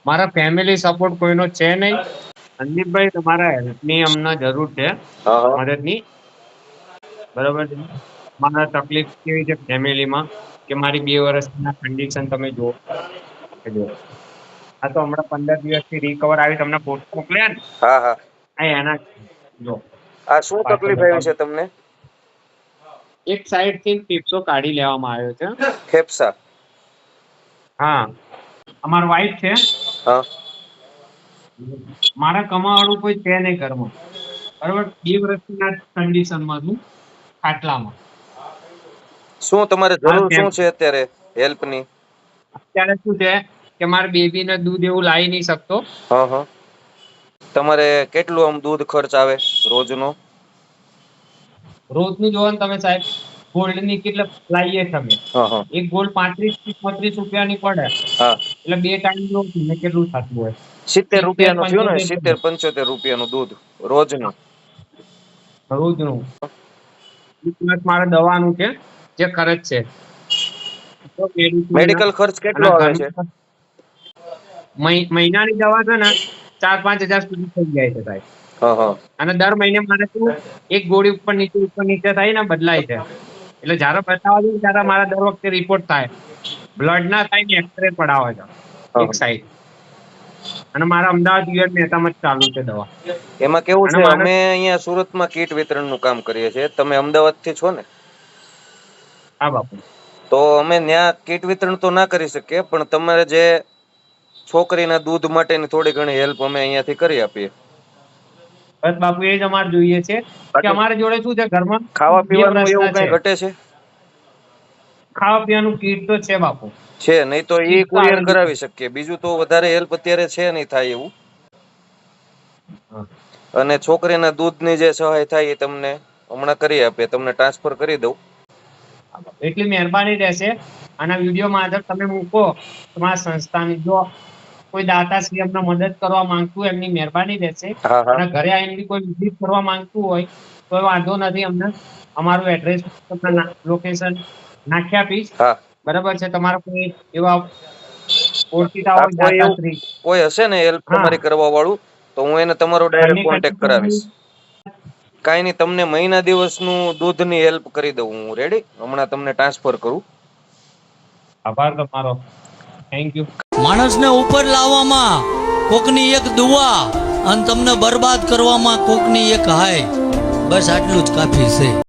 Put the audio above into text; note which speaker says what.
Speaker 1: મારા family support કોઈનો છે નહીં. સંદીપભાઈ, તમારા હેલ્પની અમને જરૂર છે,
Speaker 2: હા હા
Speaker 1: મદદની. બરોબર છે. મારા તકલીફ કેવી છે ફેમિલીમાં, કે મારી 2 વર્ષના કન્ડિશન તમે જુઓ. આ તો હમણાં 15 દિવસથી રિકવર આવી, તમને ફોટો મોકલ્યા ને,
Speaker 2: હા હા
Speaker 1: આ એના જો
Speaker 2: આ શું
Speaker 1: પાછળ
Speaker 2: તકલીફ આવી
Speaker 1: બતાવો.
Speaker 2: છે તમને?
Speaker 1: એક સાઈડ થી ફેફસો કાઢી લેવામાં આવ્યો છે.
Speaker 2: ફેફસા?
Speaker 1: હા, અમાર વાઈફ છે.
Speaker 2: હા
Speaker 1: મારા કમાવાળું કોઈ છે નહીં ઘરમાં. બરોબર, 2 વર્ષના કન્ડિશનમાં છું, ખાટલામાં.
Speaker 2: શું તમારે
Speaker 1: મારા
Speaker 2: જરૂર શું છે અત્યારે હેલ્પની?
Speaker 1: અત્યારે શું છે કે મારા બેબીને દૂધ એવું લાવી નહીં શકતો.
Speaker 2: હા હા તમારે કેટલું આમ દૂધ ખર્ચ આવે રોજનો?
Speaker 1: રોજનું જોવો ને તમે સાહેબ, ગોલ્ડ ની કેટલે લાવીએ તમે,
Speaker 2: હા હા
Speaker 1: એક ગોલ્ડ 35 થી 35 રૂપિયાની પડે,
Speaker 2: હા
Speaker 1: એટલે 2 ટાઈમ નું કેટલું થતું હોય?
Speaker 2: 70
Speaker 1: 70
Speaker 2: રૂપિયાનું થયું ને,
Speaker 1: 75
Speaker 2: 70-75 રૂપિયાનું દૂધ રોજનું.
Speaker 1: રોજનું. પ્લસ મારે દવાનું છે, જે ખર્ચ છે. તો મેડિસિનના
Speaker 2: મેડિકલ ખર્ચ કેટલો
Speaker 1: અને
Speaker 2: આવે છે?
Speaker 1: ઘરમાં મહિનાની દવા છે ને 4-5 હજાર સુધી થઈ જાય છે સાહેબ.
Speaker 2: હા હા
Speaker 1: અને દર મહિને મારે શું, એક ગોળી ઉપર નીચે થાય ને, બદલાય છે. એટલે જયારે બતાવવા જઈએ ત્યારે મારા દર વખતે રિપોર્ટ થાય, બ્લડ ના થાય ને, એક્સરે પડાવે છે
Speaker 2: હા
Speaker 1: એક સાઈડ. અને મારા અમદાવાદ યુએન મહેતામાં જ ચાલુ છે દવા.
Speaker 2: એમાં કેવું
Speaker 1: અને
Speaker 2: છે,
Speaker 1: મારે
Speaker 2: અમે અહીંયા સુરતમાં કીટ વિતરણનું કામ કરીએ છીએ. તમે અમદાવાદ થી છો ને?
Speaker 1: હા બાપુ.
Speaker 2: તો અમે ત્યાં કીટ વિતરણ તો ના કરી શકીએ, પણ તમારે જે છોકરીના દૂધ માટેની થોડી ઘણી હેલ્પ અમે અહીંયાથી કરી આપીએ.
Speaker 1: બસ બાપુ, એ જ અમારે જોઈએ છે કે
Speaker 2: બાકી
Speaker 1: અમારે જોડે શું છે, ઘરમાં
Speaker 2: ખાવા
Speaker 1: બે
Speaker 2: પીવાનું
Speaker 1: પ્રશ્ન
Speaker 2: એવું કઈ
Speaker 1: છે.
Speaker 2: ઘટે છે?
Speaker 1: ખાવા પીવાનું કીટ તો છે બાપુ.
Speaker 2: છે નહીં તો એ
Speaker 1: કીટ તો
Speaker 2: કુરિયર
Speaker 1: આવેલી છે.
Speaker 2: કરાવી શકીએ. બીજું તો વધારે હેલ્પ અત્યારે છે નહીં થાય એવું.
Speaker 1: હા.
Speaker 2: અને છોકરીના દૂધની જે સહાય થાય એ તમને હમણાં કરી આપીએ. તમને ટ્રાન્સફર કરી દઉં.
Speaker 1: એટલી મહેરબાની રહેશે. આના વિડીયો માં તમે મૂકો, તમારા સંસ્થાની જો કોઈ દાતાશ્રી અમને મદદ કરવા માંગતું હોય, એમની મહેરબાની રહેશે.
Speaker 2: હા હા
Speaker 1: અને ઘરે આવીને બી કોઈ વિઝિટ કરવા માંગતું હોય તો વાંધો નથી. અમને અમારું એડ્રેસ, લોકેશન નાખી આપીશ.
Speaker 2: હા
Speaker 1: બરાબર છે. તમારા કોઈ એવા ઓળખીતા
Speaker 2: હા
Speaker 1: હોય
Speaker 2: કોઈ એવું
Speaker 1: દાતાશ્રી,
Speaker 2: કોઈ હશે ને હેલ્પ
Speaker 1: હા,
Speaker 2: તમારી કરવા વાળું, તો હું એને તમારો ડાયરેક્ટ
Speaker 1: ઘરની
Speaker 2: કોન્ટેક્ટ કરાવીશ.
Speaker 1: condition
Speaker 2: કાંઈ નહીં, તમને મહિના દિવસનું દૂધની હેલ્પ કરી દઉં હું. રેડી? હમણાં તમને ટ્રાન્સફર કરું.
Speaker 1: આભાર તમારો. Thank you.
Speaker 3: માણસને ઉપર લાવવામાં કોકની એક દુઆ અને તમને બરબાદ કરવામાં કોકની એક હાય, બસ આટલું જ કાફી છે.